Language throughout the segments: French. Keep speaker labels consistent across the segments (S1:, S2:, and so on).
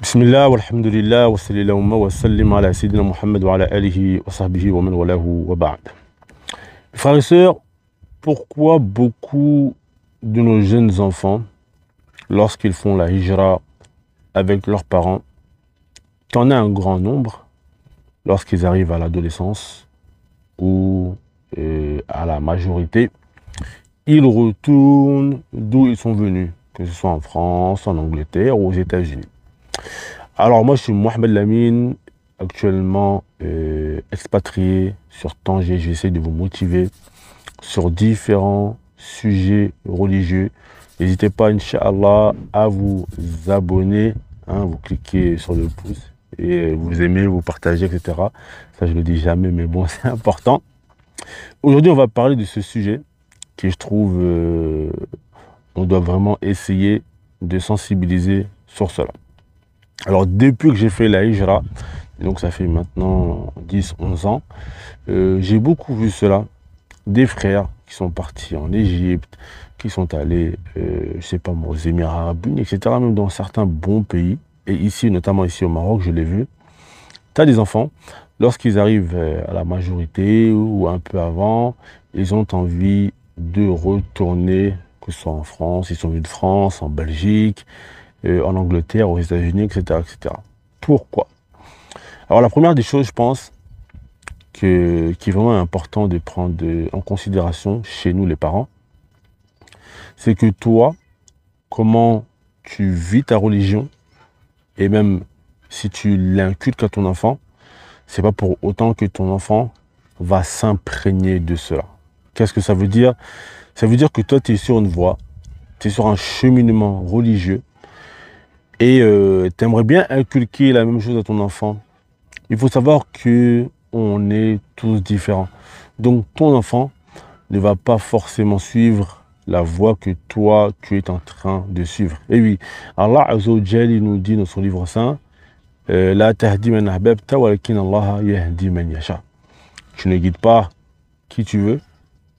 S1: Bismillah, walhamdulillah, wa sallallahu wa sallim ala sayyidina Muhammad wa ala alihi wa sahbihi wa man walahu wa ba'd. Frères et sœurs, pourquoi beaucoup de nos jeunes enfants, lorsqu'ils font la hijra avec leurs parents, qu'en a un grand nombre, lorsqu'ils arrivent à l'adolescence ou à la majorité, ils retournent d'où ils sont venus, que ce soit en France, en Angleterre ou aux États-Unis. Alors moi je suis Mohamed Lamine, actuellement expatrié sur Tanger. J'essaie de vous motiver sur différents sujets religieux. N'hésitez pas, Inch'Allah, à vous abonner, hein, vous cliquez sur le pouce et vous aimez, vous partagez, etc. Ça je le dis jamais, mais bon, c'est important. Aujourd'hui on va parler de ce sujet qui je trouve on doit vraiment essayer de sensibiliser sur cela. Alors, depuis que j'ai fait la hijra, donc ça fait maintenant 10-11 ans, j'ai beaucoup vu cela. Des frères qui sont partis en Égypte, qui sont allés, je sais pas moi, aux Émirats Arabes Unis, etc., même dans certains bons pays. Et ici, notamment ici au Maroc, je l'ai vu. Tu as des enfants, lorsqu'ils arrivent à la majorité ou un peu avant, ils ont envie de retourner, que ce soit en France, ils sont venus de France, en Belgique, en Angleterre, aux États-Unis, etc., etc. Pourquoi? Alors la première des choses, je pense, qui est vraiment important de prendre en considération chez nous les parents, c'est que toi, comment tu vis ta religion, et même si tu l'inculques à ton enfant, c'est pas pour autant que ton enfant va s'imprégner de cela. Qu'est-ce que ça veut dire? Ça veut dire que toi, tu es sur une voie, tu es sur un cheminement religieux, et tu aimerais bien inculquer la même chose à ton enfant. Il faut savoir que on est tous différents. Donc ton enfant ne va pas forcément suivre la voie que toi, tu es en train de suivre. Et oui, Allah Azza wa Jalla, il nous dit dans son livre saint, La tahdi man ahbabta walakin Allah yahdi man yasha. Tu ne guides pas qui tu veux,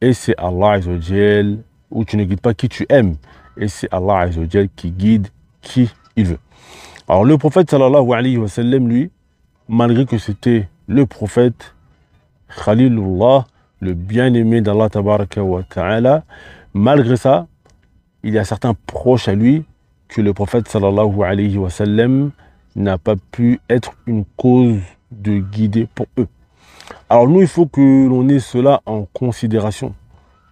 S1: et c'est Allah Azza wa Jalla, ou tu ne guides pas qui tu aimes, et c'est Allah Azza wa Jalla qui guide qui il veut. Alors le prophète sallallahu alayhi wa sallam, lui, malgré que c'était le prophète Khalilullah, le bien-aimé d'Allah tabaraka wa ta'ala, malgré ça, il y a certains proches à lui que le prophète sallallahu alayhi wa sallam n'a pas pu être une cause de guider pour eux. Alors nous, il faut que l'on ait cela en considération.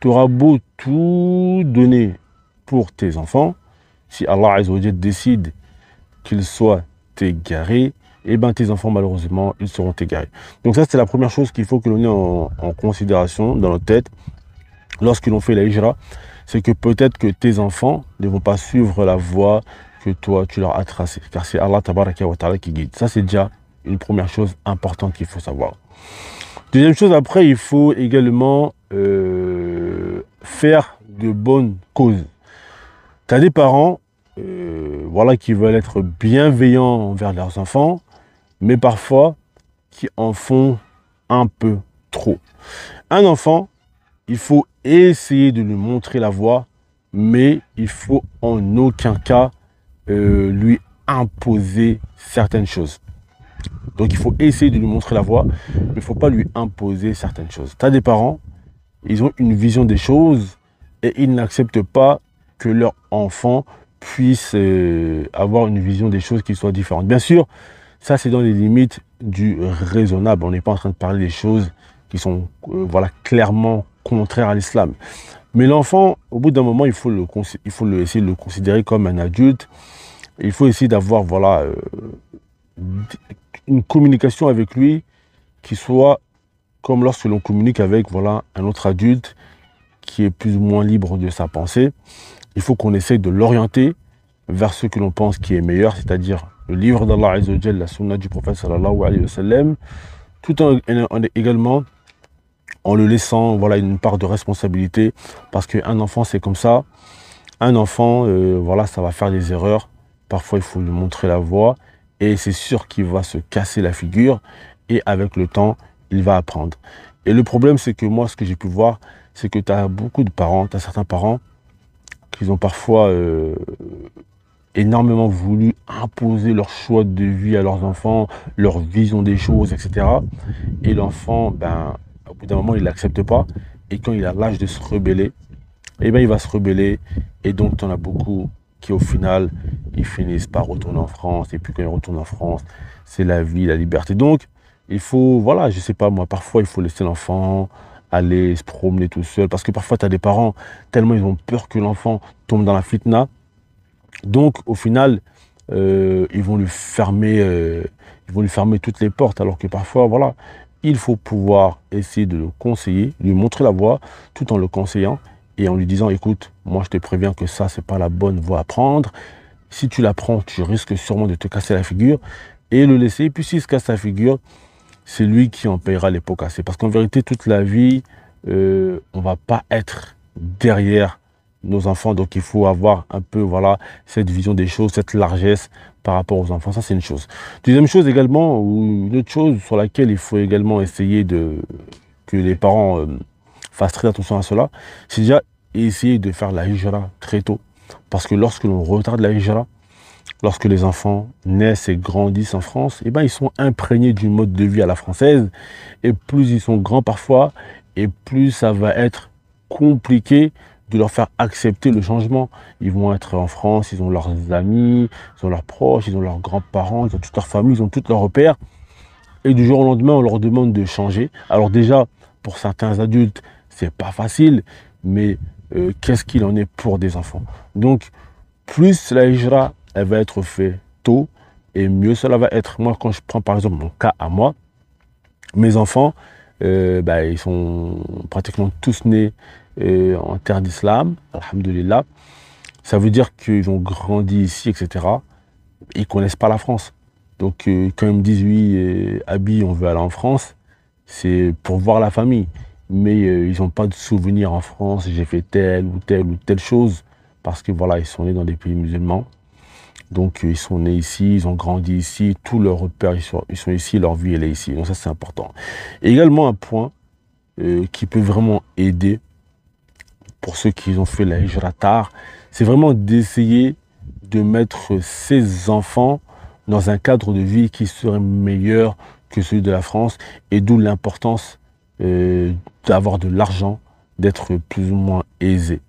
S1: Tu auras beau tout donner pour tes enfants, si Allah Azza wa Jalla décide qu'ils soient égarés, et bien tes enfants, malheureusement, ils seront égarés. Donc ça, c'est la première chose qu'il faut que l'on ait en considération dans notre tête lorsqu'ils ont fait la hijra, c'est que peut-être que tes enfants ne vont pas suivre la voie que toi, tu leur as tracée, car c'est Allah tabaraka wa ta'ala qui guide. Ça, c'est déjà une première chose importante qu'il faut savoir. Deuxième chose, après, il faut également faire de bonnes causes. Tu as des parents voilà, qui veulent être bienveillants envers leurs enfants, mais parfois qui en font un peu trop. Un enfant, il faut essayer de lui montrer la voie, mais il faut en aucun cas lui imposer certaines choses. Donc il faut essayer de lui montrer la voie, mais il ne faut pas lui imposer certaines choses. Tu as des parents, ils ont une vision des choses et ils n'acceptent pas que leur enfant puisse avoir une vision des choses qui soit différente. Bien sûr, ça c'est dans les limites du raisonnable. On n'est pas en train de parler des choses qui sont voilà, clairement contraires à l'islam. Mais l'enfant, au bout d'un moment, il faut essayer de le considérer comme un adulte. Il faut essayer d'avoir voilà, une communication avec lui qui soit comme lorsque l'on communique avec voilà, un autre adulte qui est plus ou moins libre de sa pensée. Il faut qu'on essaye de l'orienter vers ce que l'on pense qui est meilleur, c'est-à-dire le livre d'Allah Azza wa Jalla, la sunna du prophète sallallahu alayhi wa sallam, tout en également en le laissant voilà, une part de responsabilité, parce qu'un enfant c'est comme ça, un enfant voilà, ça va faire des erreurs, parfois il faut lui montrer la voie, et c'est sûr qu'il va se casser la figure, et avec le temps, il va apprendre. Et le problème c'est que moi, ce que j'ai pu voir, c'est que tu as beaucoup de parents, tu as certains parents qui ont parfois énormément voulu imposer leur choix de vie à leurs enfants, leur vision des choses, etc. Et l'enfant, ben, au bout d'un moment, il n'accepte pas. Et quand il a l'âge de se rebeller, eh ben, il va se rebeller. Et donc, tu en as beaucoup qui, au final, ils finissent par retourner en France. Et puis, quand ils retournent en France, c'est la vie, la liberté. Donc, il faut, voilà, je sais pas moi, parfois, il faut laisser l'enfant aller se promener tout seul. Parce que parfois, tu as des parents, tellement ils ont peur que l'enfant tombe dans la fitna. Donc, au final, ils vont lui fermer toutes les portes. Alors que parfois, voilà, il faut pouvoir essayer de le conseiller, lui montrer la voie, tout en le conseillant et en lui disant, écoute, moi je te préviens que ça, c'est pas la bonne voie à prendre. Si tu la prends, tu risques sûrement de te casser la figure et le laisser. Et puis s'il se casse la figure, c'est lui qui en payera les pots cassés. Parce qu'en vérité, toute la vie, on va pas être derrière nos enfants. Donc il faut avoir un peu, voilà, cette vision des choses, cette largesse par rapport aux enfants. Ça, c'est une chose. Deuxième chose également, ou une autre chose sur laquelle il faut également essayer que les parents fassent très attention à cela, c'est déjà essayer de faire la hijra très tôt. Parce que lorsque l'on retarde la hijra, lorsque les enfants naissent et grandissent en France, eh ben, ils sont imprégnés du mode de vie à la française. Et plus ils sont grands parfois, et plus ça va être compliqué de leur faire accepter le changement. Ils vont être en France, ils ont leurs amis, ils ont leurs proches, ils ont leurs grands-parents, ils ont toute leur famille, ils ont tous leurs repères. Et du jour au lendemain, on leur demande de changer. Alors déjà, pour certains adultes, c'est pas facile, mais qu'est-ce qu'il en est pour des enfants? Donc, plus la hijra, elle va être faite tôt, et mieux cela va être. Moi, quand je prends par exemple mon cas à moi, mes enfants, bah, ils sont pratiquement tous nés en terre d'islam, alhamdoulilah. Ça veut dire qu'ils ont grandi ici, etc. Ils ne connaissent pas la France. Donc, quand ils me disent, oui, Abi, on veut aller en France, c'est pour voir la famille. Mais ils n'ont pas de souvenirs en France, j'ai fait telle ou telle ou telle chose. Parce que voilà, ils sont nés dans des pays musulmans. Donc, ils sont nés ici, ils ont grandi ici, tous leurs repères, ils sont ici, leur vie, elle est ici. Donc, ça, c'est important. Et également, un point qui peut vraiment aider pour ceux qui ont fait la hijra tard, c'est vraiment d'essayer de mettre ces enfants dans un cadre de vie qui serait meilleur que celui de la France, et d'où l'importance d'avoir de l'argent, d'être plus ou moins aisé.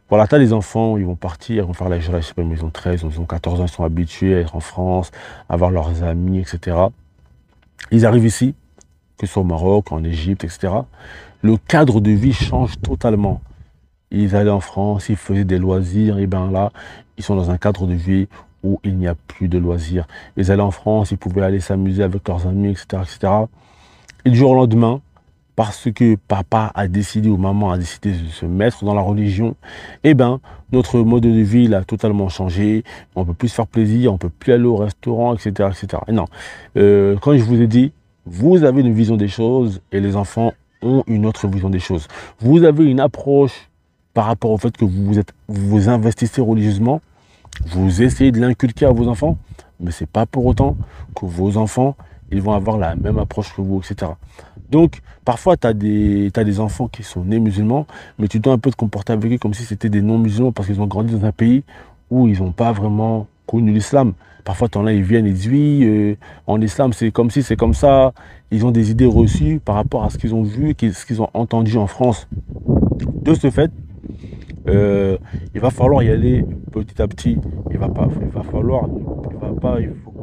S1: Voilà, tu as les enfants, ils vont partir, ils vont faire la hijra, je sais pas, mais ils ont 13, ils ont 14 ans, ils sont habitués à être en France, à avoir leurs amis, etc. Ils arrivent ici, que ce soit au Maroc, en Égypte, etc. Le cadre de vie change totalement. Ils allaient en France, ils faisaient des loisirs, et bien là, ils sont dans un cadre de vie où il n'y a plus de loisirs. Ils allaient en France, ils pouvaient aller s'amuser avec leurs amis, etc., etc. Et du jour au lendemain, parce que papa a décidé ou maman a décidé de se mettre dans la religion, eh ben, notre mode de vie il a totalement changé. On ne peut plus se faire plaisir, on ne peut plus aller au restaurant, etc., etc. Et non, quand je vous ai dit, vous avez une vision des choses et les enfants ont une autre vision des choses. Vous avez une approche par rapport au fait que vous investissez religieusement, vous essayez de l'inculquer à vos enfants, mais ce n'est pas pour autant que vos enfants ils vont avoir la même approche que vous, etc. Donc, parfois, tu as des enfants qui sont nés musulmans, mais tu dois un peu te comporter avec eux comme si c'était des non-musulmans parce qu'ils ont grandi dans un pays où ils n'ont pas vraiment connu l'islam. Parfois, tu en as, ils viennent et disent oui, en islam, c'est comme si, c'est comme ça. Ils ont des idées reçues par rapport à ce qu'ils ont vu, ce qu'ils ont entendu en France. De ce fait, il va falloir y aller petit à petit. Il faut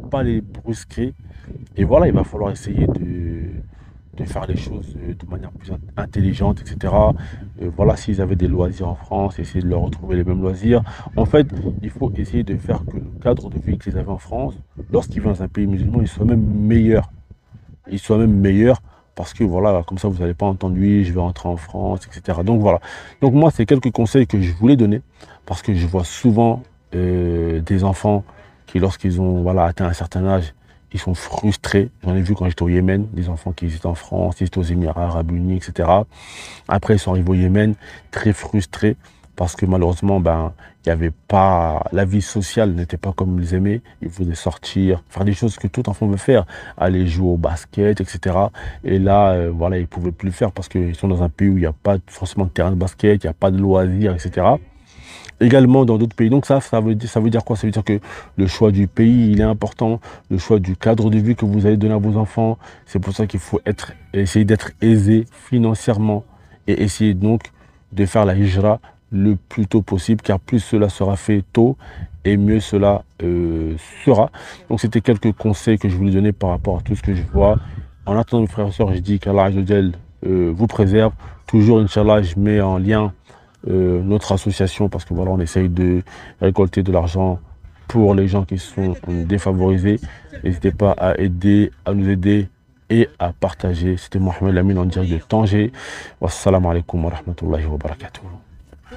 S1: pas les brusquer. Et voilà, il va falloir essayer de faire les choses de manière plus intelligente, etc. Voilà, s'ils avaient des loisirs en France, essayer de leur retrouver les mêmes loisirs. En fait, il faut essayer de faire que le cadre de vie qu'ils avaient en France, lorsqu'ils vont dans un pays musulman, il soit même meilleur. Il soit même meilleur parce que voilà, comme ça, vous n'allez pas entendre, oui, je vais rentrer en France, etc. Donc voilà. Donc moi, c'est quelques conseils que je voulais donner parce que je vois souvent des enfants qui, lorsqu'ils ont voilà, atteint un certain âge, ils sont frustrés. J'en ai vu quand j'étais au Yémen, des enfants qui étaient en France, ils étaient aux Émirats Arabes Unis, etc. Après, ils sont arrivés au Yémen, très frustrés, parce que malheureusement, ben, il y avait pas, la vie sociale n'était pas comme ils aimaient. Ils voulaient sortir, faire des choses que tout enfant veut faire, aller jouer au basket, etc. Et là, voilà, ils pouvaient plus le faire parce qu'ils sont dans un pays où il n'y a pas forcément de terrain de basket, il n'y a pas de loisirs, etc. également dans d'autres pays. Donc ça veut dire quoi? Ça veut dire que le choix du pays, il est important, le choix du cadre de vie que vous allez donner à vos enfants. C'est pour ça qu'il faut essayer d'être aisé financièrement et essayer donc de faire la hijra le plus tôt possible, car plus cela sera fait tôt, et mieux cela sera. Donc c'était quelques conseils que je voulais donner par rapport à tout ce que je vois. En attendant, mes frères et sœurs, je dis qu'Allah Azza wa Jal vous préserve. Toujours, Inch'Allah, je mets en lien notre association parce que voilà, on essaye de récolter de l'argent pour les gens qui sont défavorisés. N'hésitez pas à nous aider et à partager. C'était Mohamed Lamine en direct de Tanger. Wassalamu alaikum wa rahmatullahi wa barakatuh.